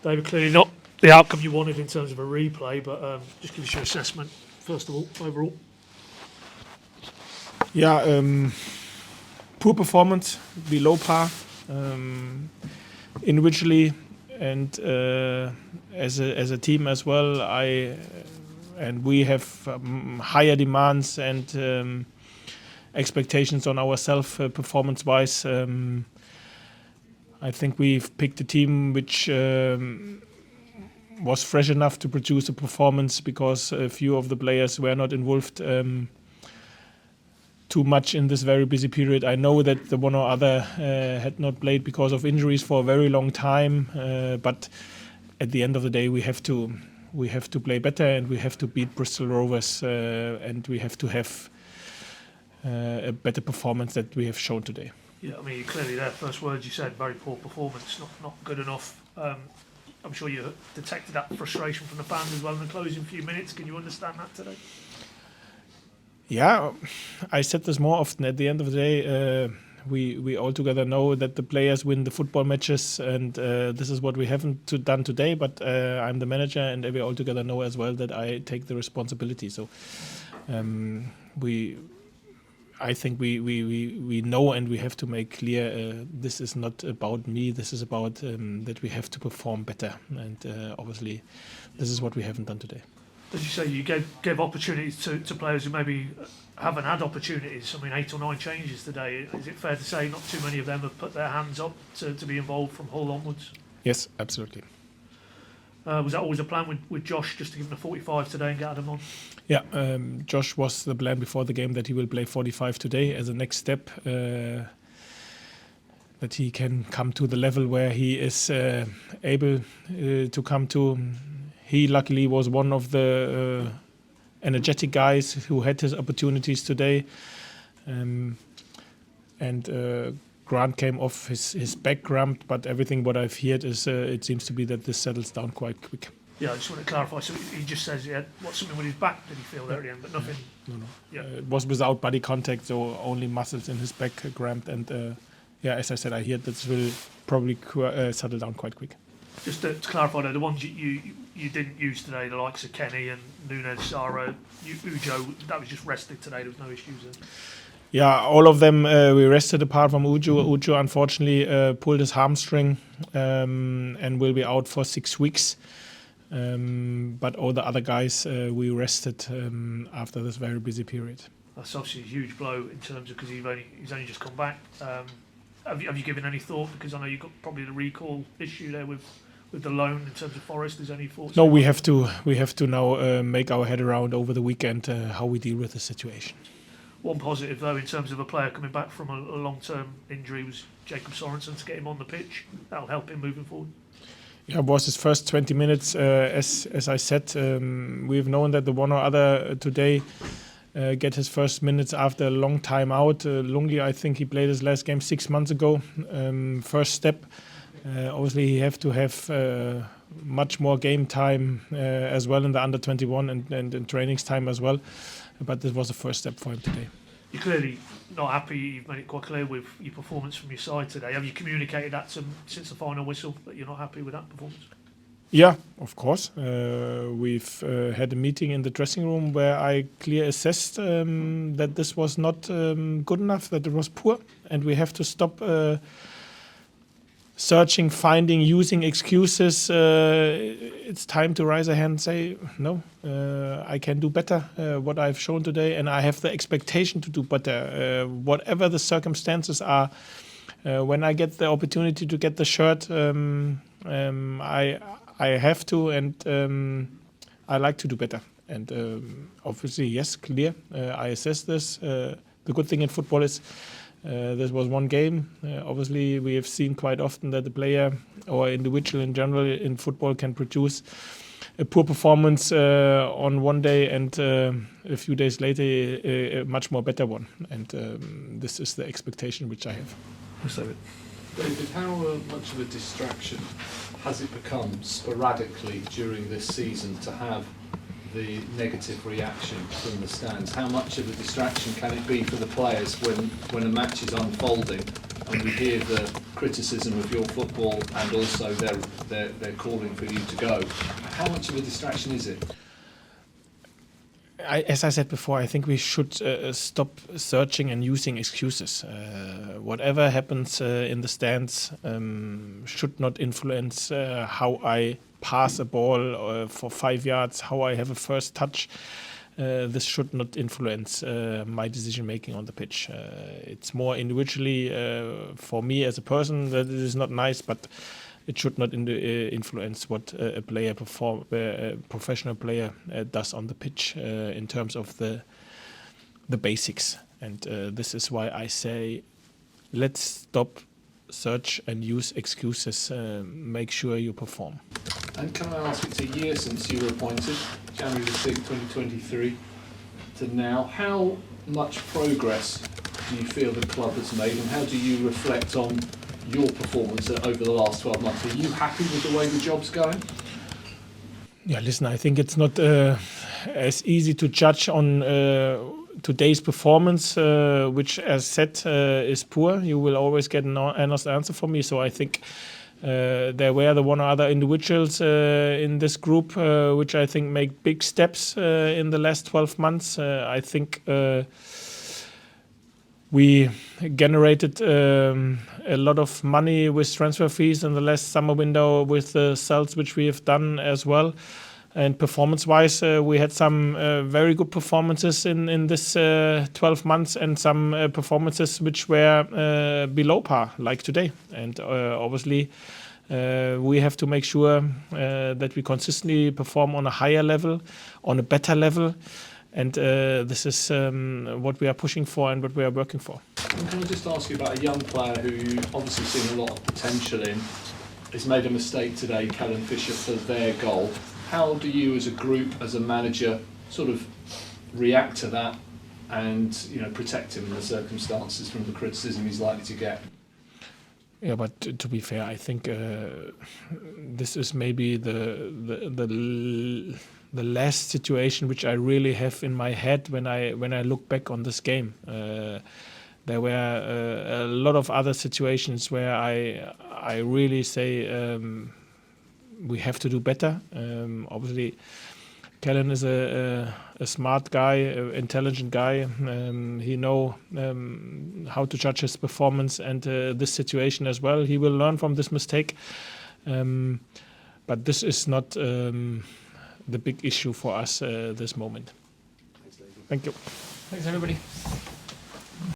David, clearly not the outcome you wanted in terms of a replay, but just give us your assessment, first of all, overall. Yeah, poor performance, below par, individually and as a team as well. And we have higher demands and expectations on ourselves performance-wise. I think we've picked a team which was fresh enough to produce a performance because a few of the players were not involved too much in this very busy period. I know that the one or other had not played because of injuries for a very long time, but at the end of the day we have to play better and we have to beat Bristol Rovers and we have to have a better performance that we have shown today. Yeah, I mean, clearly their first words you said, very poor performance, not good enough. I'm sure you detected that frustration from the fans as well in the closing few minutes. Can you understand that today? Yeah, I said this more often. At the end of the day, we all together know that the players win the football matches, and this is what we haven't done today. But I'm the manager, and we all together know as well that I take the responsibility. So I think we know, and we have to make clear this is not about me. This is about that we have to perform better, and obviously, this is what we haven't done today. As you say, you gave opportunities to players who maybe haven't had opportunities. I mean, 8 or 9 changes today. Is it fair to say not too many of them have put their hands up to be involved from Hull onwards? Yes, absolutely. Was that always a plan with Josh, just to give him a 45 today and get Adam on? Yeah, Josh was the plan before the game that he will play 45 today as a next step, that he can come to the level where he is able to come to. He luckily was one of the energetic guys who had his opportunities today, and Grant came off his back cramped, but everything what I've heard is it seems to be that this settles down quite quick. Yeah, I just want to clarify. So he just says he had something with his back, did he feel there at the end, but nothing? No. Yeah. It was without body contact, so only muscles in his back cramped, and as I said, I hear this will probably settle down quite quick. Just to clarify though, the ones you didn't use today, the likes of Kenny and Nunes, Sara, Ujo, that was just rested today, there was no issues there? Yeah, all of them we rested apart from Ujo. Ujo unfortunately pulled his hamstring and will be out for 6 weeks. But all the other guys we rested after this very busy period. That's obviously a huge blow in terms of because he's only just come back. Have you given any thought? Because I know you've got probably the recall issue there with the loan in terms of Forest. Is any thoughts? No, we have to now make our head around over the weekend how we deal with the situation. One positive though in terms of a player coming back from a long-term injury was Jacob Sorensen, to get him on the pitch. That'll help him moving forward. Yeah, it was his first 20 minutes. As I said, we've known that the one or other today get his first minutes after a long time out. Lungi, I think he played his last game 6 months ago. First step. Obviously, he have to have much more game time as well in the under 21 and in trainings time as well. But this was the first step for him today. You're clearly not happy. You've made it quite clear with your performance from your side today. Have you communicated that to him since the final whistle, that you're not happy with that performance? Yeah, of course. We've had a meeting in the dressing room where I clearly assessed that this was not good enough, that it was poor, and we have to stop searching, finding, using excuses. It's time to raise a hand and say, no, I can do better what I've shown today, and I have the expectation to do better. Whatever the circumstances are, when I get the opportunity to get the shirt, I have to, and I like to do better. And obviously, yes, clear, I assess this. The good thing in football is this was one game. Obviously, we have seen quite often that the player or individual in general in football can produce a poor performance on one day and a few days later a much more better one. And this is the expectation which I have. David, how much of a distraction has it become sporadically during this season to have the negative reaction from the stands? How much of a distraction can it be for the players when a match is unfolding and we hear the criticism of your football and also their calling for you to go. How much of a distraction is it? As I said before, I think we should stop searching and using excuses. Whatever happens in the stands should not influence how I pass a ball for 5 yards, how I have a first touch. This should not influence my decision making on the pitch. It's more individually for me as a person that it is not nice, but it should not influence what a professional player does on the pitch in terms of the basics. And this is why I say, let's stop search and use excuses. Make sure you perform. And can I ask, it's a year since you were appointed, January the 6th, 2023, to now. How much progress do you feel the club has made, and how do you reflect on your performance over the last 12 months? Are you happy with the way the job's going? Yeah, listen, I think it's not as easy to judge on today's performance, which, as said, is poor. You will always get an honest answer from me. So I think there were the one or other individuals in this group which I think make big steps in the last 12 months. I think we generated a lot of money with transfer fees in the last summer window with the sales which we have done as well. And performance-wise, we had some very good performances in this 12 months and some performances which were below par, like today. And obviously, we have to make sure that we consistently perform on a higher level, on a better level. And this is what we are pushing for and what we are working for. And can I just ask you about a young player who you've obviously seen a lot of potential in? Has made a mistake today, Kellen Fisher, for their goal. How do you, as a group, as a manager, sort of react to that and protect him in the circumstances from the criticism he's likely to get? Yeah, but to be fair, I think this is maybe the last situation which I really have in my head when I look back on this game. There were a lot of other situations where I really say we have to do better. Obviously, Kellen is a smart guy, an intelligent guy. He know how to judge his performance and this situation as well. He will learn from this mistake. But this is not the big issue for us this moment. Thanks, David. Thank you. Thanks, everybody.